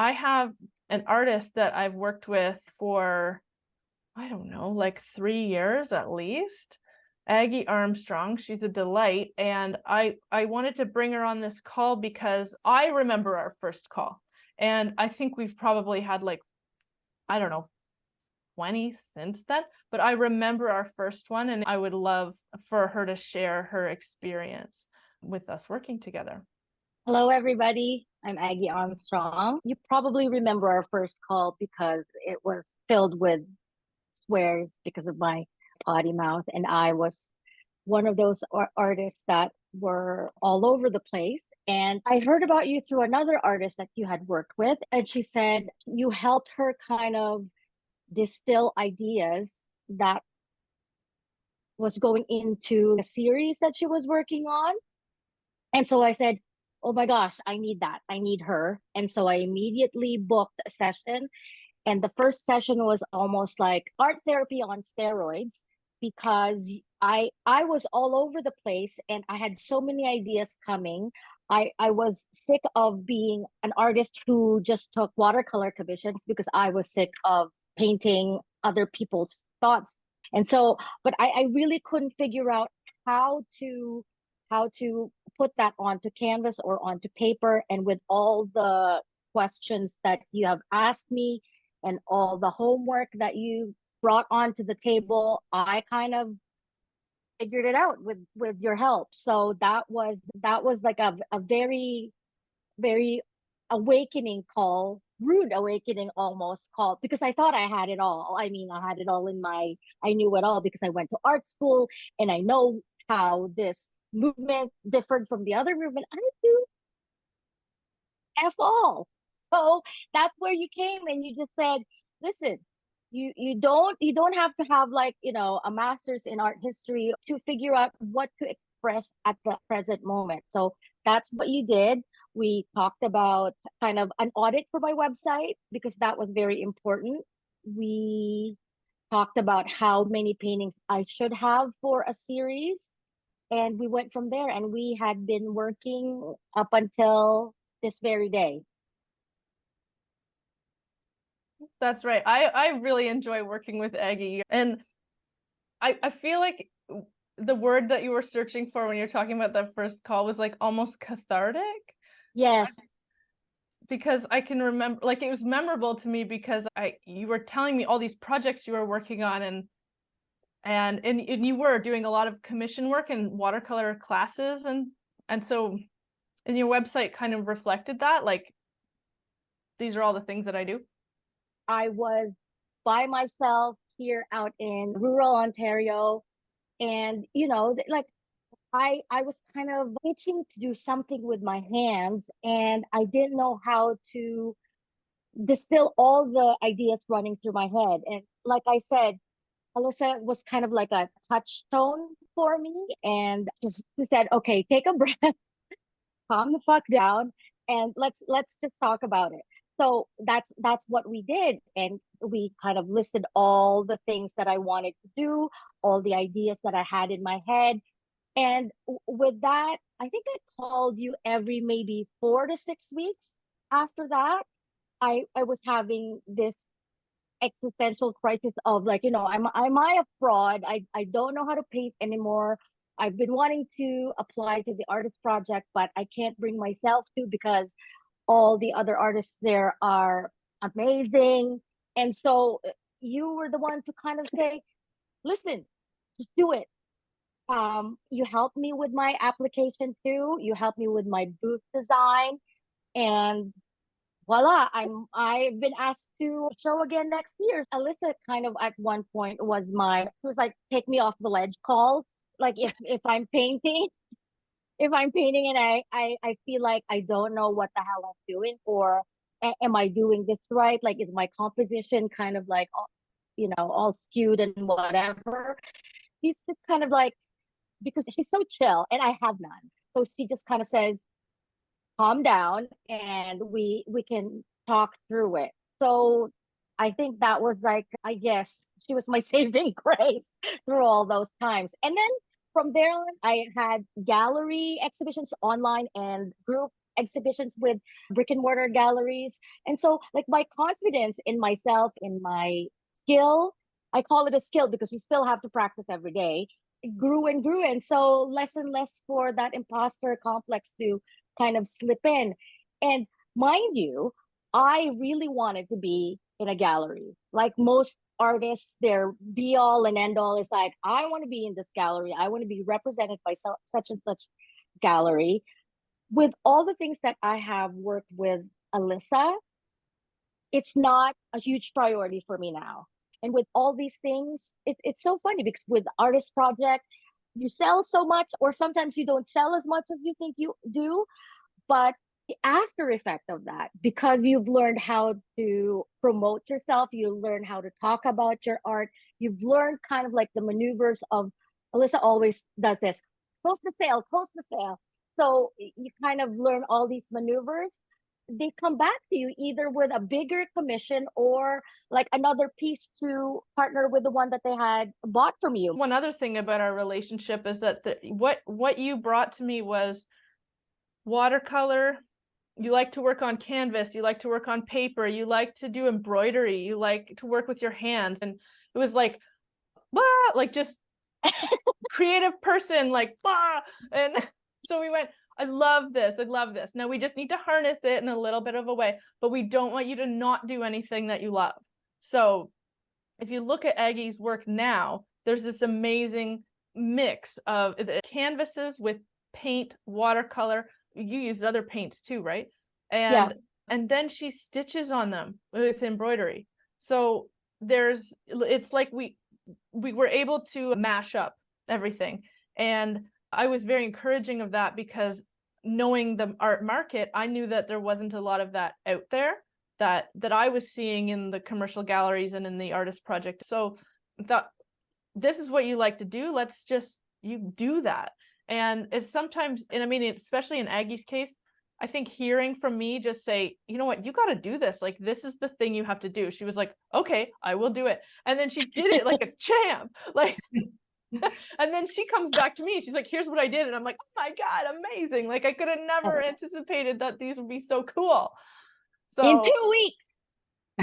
I have an artist that I've worked with for, I don't know, like 3 years at least. Aggie Armstrong, she's a delight. And I wanted to bring her on this call because I remember our first call. And I think we've probably had like, I don't know, 20 since then, but I remember our first one, and I would love for her to share her experience with us working together. Hello, everybody. I'm Aggie Armstrong. You probably remember our first call because it was filled with swears because of my potty mouth. And I was one of those artists that were all over the place. And I heard about you through another artist that you had worked with. And she said you helped her kind of distill ideas that was going into a series that she was working on. And so I said, oh my gosh, I need that. I need her. And so I immediately booked a session. And the first session was almost like art therapy on steroids because I was all over the place and I had so many ideas coming. I was sick of being an artist who just took watercolor commissions because I was sick of painting other people's thoughts. And so, but I really couldn't figure out how to put that onto canvas or onto paper. And with all the questions that you have asked me and all the homework that you brought onto the table, I kind of figured it out with your help. So that was like a very awakening call, rude awakening almost call, because I thought I had it all. I mean, I had it all I knew it all because I went to art school and I know how this movement differed from the other movement. I do F all. So that's where you came and you just said, listen, you don't have to have like, a master's in art history to figure out what to express at the present moment. So that's what you did. We talked about kind of an audit for my website because that was very important. We talked about how many paintings I should have for a series. And we went from there and we had been working up until this very day. That's right. I really enjoy working with Aggie. And I feel like the word that you were searching for when you're talking about that first call was like almost cathartic. Yes. Because I can remember, like, it was memorable to me because you were telling me all these projects you were working on, and you were doing a lot of commission work and watercolor classes, and so and your website kind of reflected that, like, these are all the things that I do. I was by myself here out in rural Ontario. And, like I was kind of itching to do something with my hands and I didn't know how to distill all the ideas running through my head. And like I said, Alyssa was kind of like a touchstone for me. And just she said, okay, take a breath, calm the fuck down, and let's just talk about it. So that's what we did, and we kind of listed all the things that I wanted to do, all the ideas that I had in my head. And with that, I think I called you every maybe 4 to 6 weeks. After that, I was having this existential crisis of like, am I a fraud? I don't know how to paint anymore. I've been wanting to apply to the artist project, but I can't bring myself to because all the other artists there are amazing. And so you were the one to kind of say, listen, just do it. You helped me with my application too. You helped me with my booth design, and voila, I've been asked to show again next year. Alyssa kind of at one point was like take me off the ledge calls. Like if I'm painting, if I'm painting and I feel like I don't know what the hell I'm doing, or am I doing this right? Like is my composition kind of like all skewed and whatever. He's just kind of like, because she's so chill and I have none. So she just kind of says, calm down and we can talk through it. So I think that was like, I guess she was my saving grace through all those times. And then from there on, I had gallery exhibitions online and group exhibitions with brick and mortar galleries. And so like my confidence in myself, in my skill, I call it a skill because you still have to practice every day, it grew and grew. And so less and less for that imposter complex to kind of slip in. And mind you, I really wanted to be in a gallery. Like most artists, their be all and end all is like, I want to be in this gallery. I want to be represented by such and such gallery. With all the things that I have worked with Alissa, it's not a huge priority for me now. And with all these things, it's so funny because with artist project, you sell so much, or sometimes you don't sell as much as you think you do. But the after effect of that, because you've learned how to promote yourself, you learn how to talk about your art, you've learned kind of like the maneuvers of Alissa always does this, close the sale, close the sale. So you kind of learn all these maneuvers. They come back to you either with a bigger commission or like another piece to partner with the one that they had bought from you. One other thing about our relationship is that what you brought to me was watercolor. You like to work on canvas, you like to work on paper, you like to do embroidery, you like to work with your hands. And it was like, bah, like just creative person, like, bah. And so we went, I love this. I love this. Now we just need to harness it in a little bit of a way, but we don't want you to not do anything that you love. So if you look at Aggie's work now, there's this amazing mix of the canvases with paint, watercolor. You use other paints too, right? And then she stitches on them with embroidery. So it's like we were able to mash up everything. And I was very encouraging of that because knowing the art market, I knew that there wasn't a lot of that out there that I was seeing in the commercial galleries and in the artist project. So I thought, this is what you like to do. Let's just, you do that. And it's sometimes, and I mean, especially in Aggie's case, I think hearing from me just say, you know what, you got to do this. Like, this is the thing you have to do. She was like, okay, I will do it. And then she did it like a champ. Like, and then she comes back to me. She's like, here's what I did. And I'm like, oh my God, amazing. Like, I could have never anticipated that these would be so cool. So in 2 weeks.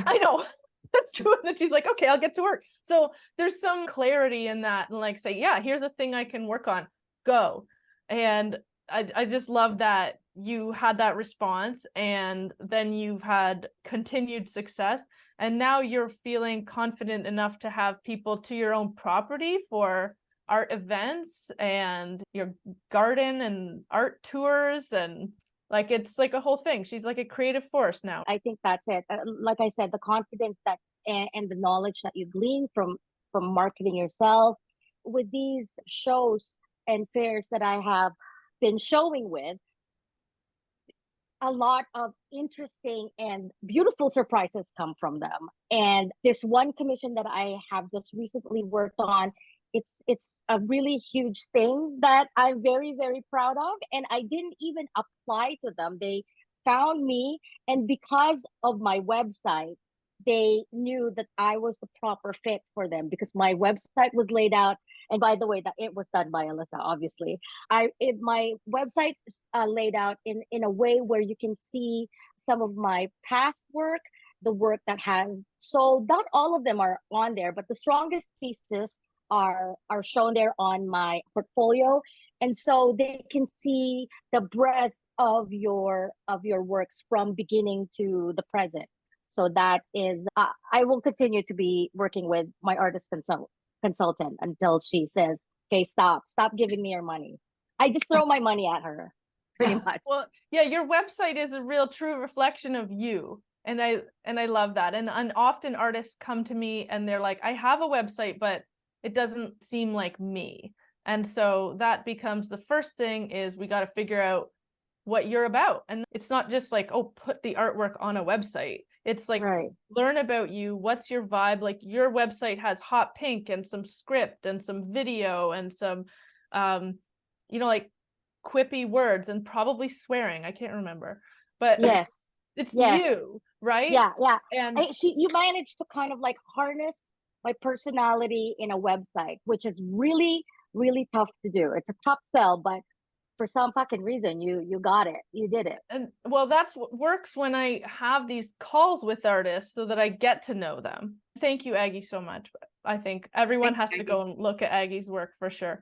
I know. That's true. And then she's like, okay, I'll get to work. So there's some clarity in that, and like say, yeah, here's a thing I can work on. Go. And I just love that you had that response, and then you've had continued success, and now you're feeling confident enough to have people to your own property for art events and your garden and art tours, and like it's like a whole thing. She's like a creative force now. I think that's it. Like I said, the confidence that and the knowledge that you glean from marketing yourself with these shows and fairs that I have been showing with, a lot of interesting and beautiful surprises come from them. And this one commission that I have just recently worked on, it's a really huge thing that I'm very, very proud of. And I didn't even apply to them. They found me, and because of my website, they knew that I was the proper fit for them because my website was laid out. And by the way, that it was done by Alissa, obviously. My website is laid out in a way where you can see some of my past work, the work that has sold. Not all of them are on there, but the strongest pieces are shown there on my portfolio, and so they can see the breadth of your works from beginning to the present. So that is, I will continue to be working with my artist consultant until she says, okay, stop giving me your money. I just throw my money at her pretty much. Well, yeah, your website is a real true reflection of you. And I love that. And often artists come to me and they're like, I have a website, but it doesn't seem like me. And so that becomes the first thing, is we got to figure out what you're about. And it's not just like, oh, put the artwork on a website. It's like, right, learn about you. What's your vibe? Like, your website has hot pink and some script and some video and some, like quippy words and probably swearing. I can't remember, but yes, it's yes, you, right? yeah. And You managed to kind of like harness my personality in a website, which is really, really tough to do. It's a tough sell, but for some fucking reason, you got it. You did it. And well, that's what works when I have these calls with artists so that I get to know them. Thank you, Aggie, so much. I think everyone Thanks, has to Aggie. go and look at Aggie's work for sure.